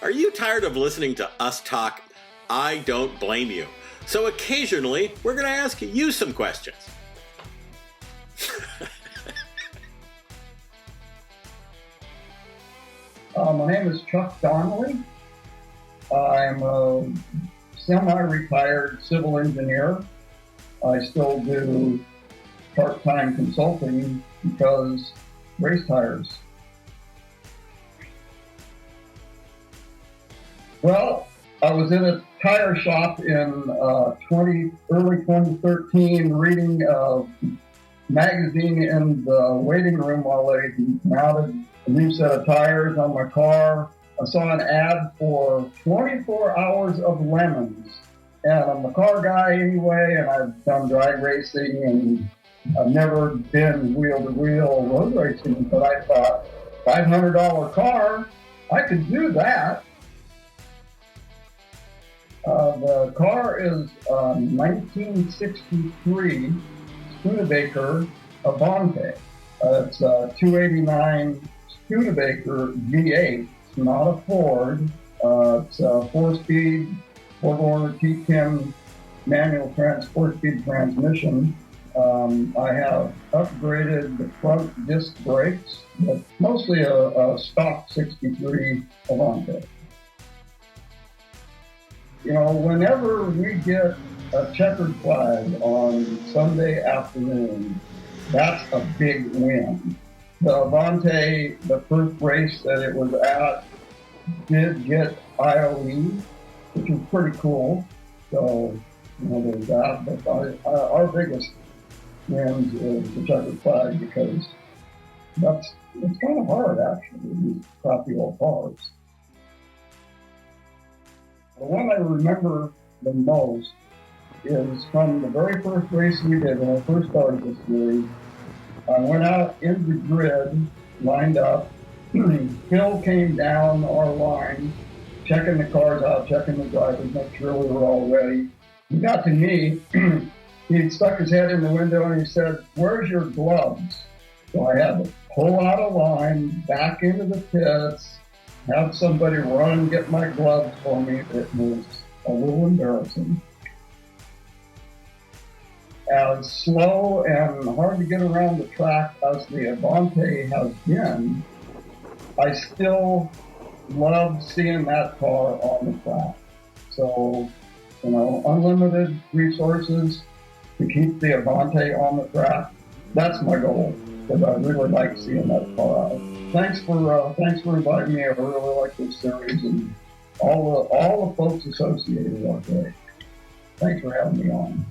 Are you tired of listening to us talk? I don't blame you. So occasionally, we're going to ask you some questions. My name is Chuck Donley. I'm a semi-retired civil engineer. I still do part-time consulting because race tires. Well, I was in a tire shop in early 2013 reading a magazine in the waiting room while they mounted a new set of tires on my car. I saw an ad for 24 hours of lemons. And I'm a car guy anyway, and I've done drag racing, and I've never been wheel-to-wheel road racing, but I thought, $500 car, I could do that. The car is a 1963 Studebaker Avanti. It's a 289 Studebaker V8. It's not a Ford. It's a four-speed, four-door T10 manual four-speed transmission. I have upgraded the front disc brakes, but mostly a stock 63 Avanti. You know, whenever we get a checkered flag on Sunday afternoon, that's a big win. The Avanti, the first race that it was at, did get IOE, which is pretty cool. So, you know, there's that. But our biggest wins is the checkered flag because it's kind of hard, actually, these crappy old cars. The one I remember the most is from the very first race we did when I first started this series. I went out in the grid, lined up. Phil came down our line, checking the cars out, checking the drivers, make sure we were all ready. He got to me, he stuck his head in the window and he said, "Where's your gloves?" So I had to pull out a line, back into the pits, have somebody run and get my gloves for me. It was a little embarrassing. As slow and hard to get around the track as the Avanti has been, I still love seeing that car on the track. So, you know, unlimited resources to keep the Avanti on the track, that's my goal, because I really like seeing that car out. Thanks for inviting me. I really like this series, and all the folks associated are great. Thanks for having me on.